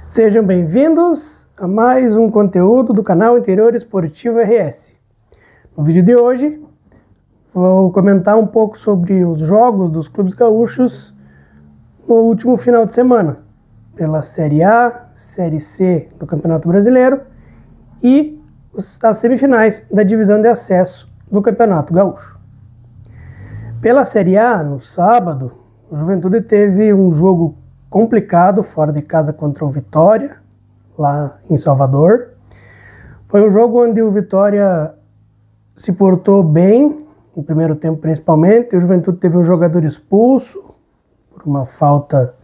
Sejam bem-vindos a mais um conteúdo do canal Interior Esportivo RS. No vídeo de hoje, vou comentar um pouco sobre os jogos dos clubes gaúchos no último final de semana, pela Série A, Série C do Campeonato Brasileiro e as semifinais da divisão de acesso do Campeonato Gaúcho. Pela Série A, no sábado, o Juventude teve um jogo complicado fora de casa contra o Vitória, lá em Salvador. Foi um jogo onde o Vitória se portou bem, no primeiro tempo principalmente. O Juventude teve um jogador expulso por uma falta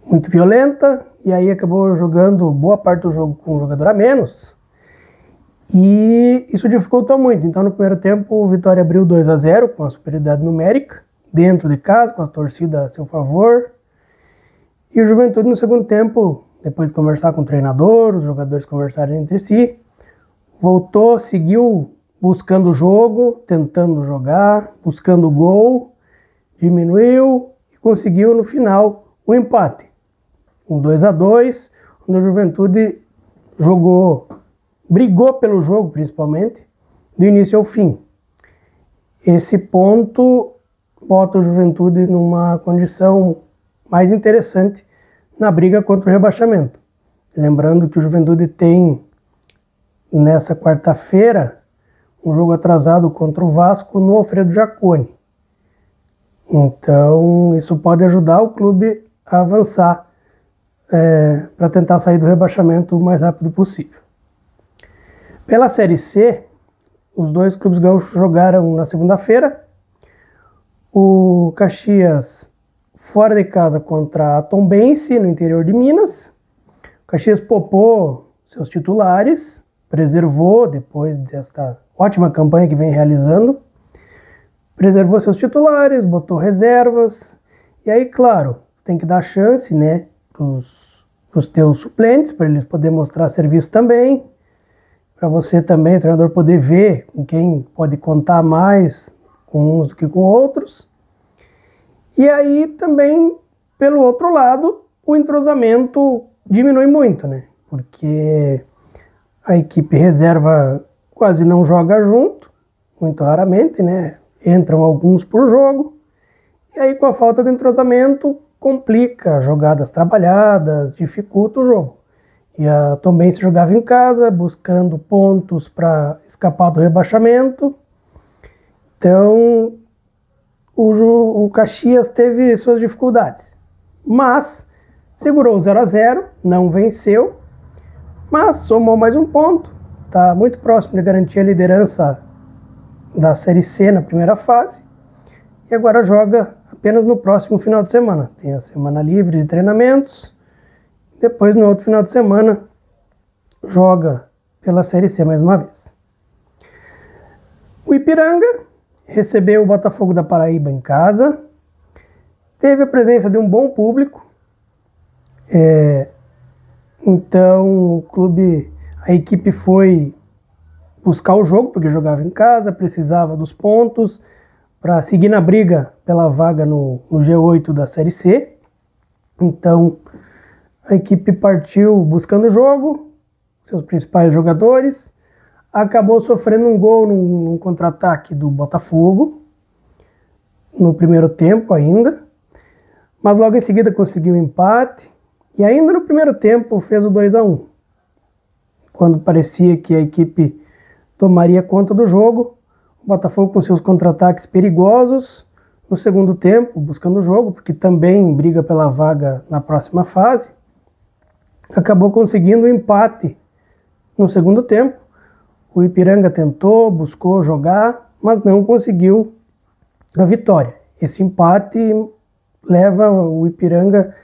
muito violenta, e aí acabou jogando boa parte do jogo com um jogador a menos. E isso dificultou muito. Então, no primeiro tempo, o Vitória abriu 2-0 com a superioridade numérica, dentro de casa, com a torcida a seu favor. E o Juventude, no segundo tempo, depois de conversar com o treinador, os jogadores conversaram entre si, voltou, seguiu buscando o jogo, tentando jogar, buscando o gol, diminuiu e conseguiu, no final, o empate. Um 2-2, onde o Juventude brigou pelo jogo, principalmente, do início ao fim. Esse ponto bota o Juventude numa condição mais interessante na briga contra o rebaixamento. Lembrando que o Juventude tem, nessa quarta-feira, um jogo atrasado contra o Vasco no Alfredo Jaconi. Então, isso pode ajudar o clube a avançar para tentar sair do rebaixamento o mais rápido possível. Pela Série C, os dois clubes gaúchos jogaram na segunda-feira. O Caxias fora de casa contra a Tombense, no interior de Minas. O Caxias poupou seus titulares, preservou, depois desta ótima campanha que vem realizando, preservou seus titulares, botou reservas. E aí, claro, tem que dar chance, né, pros teus suplentes, para eles poderem mostrar serviço também, para você também, o treinador, poder ver com quem pode contar mais com uns do que com outros. E aí também, pelo outro lado, o entrosamento diminui muito, né? Porque a equipe reserva quase não joga junto, muito raramente, né? Entram alguns por jogo, e aí com a falta de entrosamento complica jogadas trabalhadas, dificulta o jogo. E também se jogava em casa, buscando pontos para escapar do rebaixamento. Então, o Caxias teve suas dificuldades, mas segurou o 0-0, não venceu, mas somou mais um ponto, está muito próximo de garantir a liderança da Série C na primeira fase, e agora joga apenas no próximo final de semana. Tem a semana livre de treinamentos, depois no outro final de semana joga pela Série C mais uma vez. O Ipiranga recebeu o Botafogo da Paraíba em casa, teve a presença de um bom público, então a equipe foi buscar o jogo, porque jogava em casa, precisava dos pontos para seguir na briga pela vaga no G8 da Série C. Então a equipe partiu buscando o jogo, seus principais jogadores, acabou sofrendo um gol num contra-ataque do Botafogo, no primeiro tempo ainda, mas logo em seguida conseguiu o empate, e ainda no primeiro tempo fez o 2-1, quando parecia que a equipe tomaria conta do jogo. O Botafogo, com seus contra-ataques perigosos, no segundo tempo, buscando o jogo, porque também briga pela vaga na próxima fase, acabou conseguindo o empate no segundo tempo. O Ipiranga tentou, buscou jogar, mas não conseguiu a vitória. Esse empate leva o Ipiranga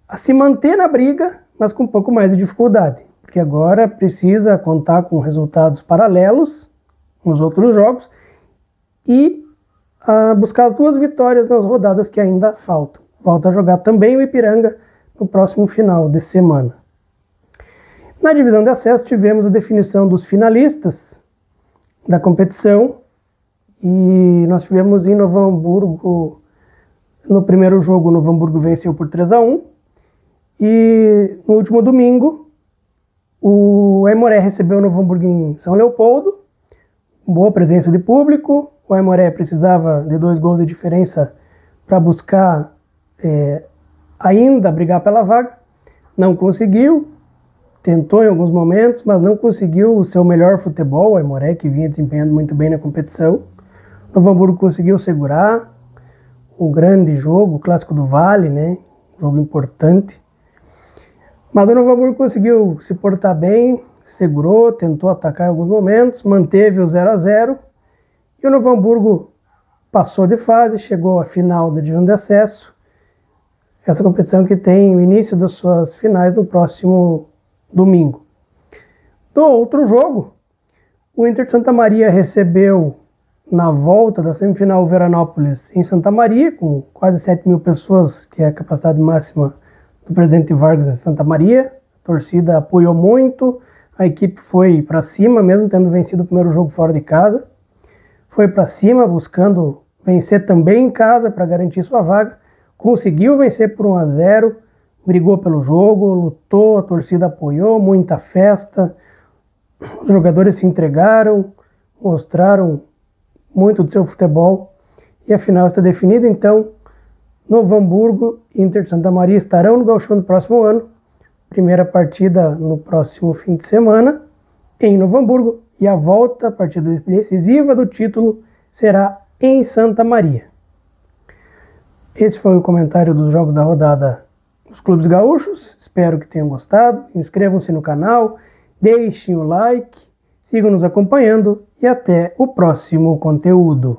a se manter na briga, mas com um pouco mais de dificuldade, porque agora precisa contar com resultados paralelos nos outros jogos e buscar as 2 vitórias nas rodadas que ainda faltam. Volta a jogar também o Ipiranga no próximo final de semana. Na divisão de acesso tivemos a definição dos finalistas da competição, e nós tivemos em Novo Hamburgo, no primeiro jogo o Novo Hamburgo venceu por 3-1, E no último domingo, o Aimoré recebeu o Novo Hamburgo em São Leopoldo, boa presença de público. O Aimoré precisava de 2 gols de diferença para buscar ainda brigar pela vaga, não conseguiu, tentou em alguns momentos, mas não conseguiu o seu melhor futebol. O Aimoré, que vinha desempenhando muito bem na competição. O Novo Hamburgo conseguiu segurar um grande jogo, o Clássico do Vale, né? Jogo importante. Mas o Novo Hamburgo conseguiu se portar bem, segurou, tentou atacar em alguns momentos, manteve o 0-0 e o Novo Hamburgo passou de fase, chegou à final da divisão de acesso. Essa competição que tem o início das suas finais no próximo domingo. No outro jogo, o Inter de Santa Maria recebeu na volta da semifinal o Veranópolis em Santa Maria, com quase 7 mil pessoas, que é a capacidade máxima do Presidente Vargas em Santa Maria. A torcida apoiou muito, a equipe foi para cima, mesmo tendo vencido o primeiro jogo fora de casa. Foi para cima, buscando vencer também em casa para garantir sua vaga. Conseguiu vencer por 1-0, brigou pelo jogo, lutou, a torcida apoiou, muita festa. Os jogadores se entregaram, mostraram muito do seu futebol e a final está definida. Então, Novo Hamburgo e Inter de Santa Maria estarão no Gauchão do próximo ano. Primeira partida no próximo fim de semana em Novo Hamburgo e a volta, a partida decisiva do título, será em Santa Maria. Esse foi o comentário dos jogos da rodada dos clubes gaúchos. Espero que tenham gostado. Inscrevam-se no canal, deixem o like, sigam nos acompanhando e até o próximo conteúdo.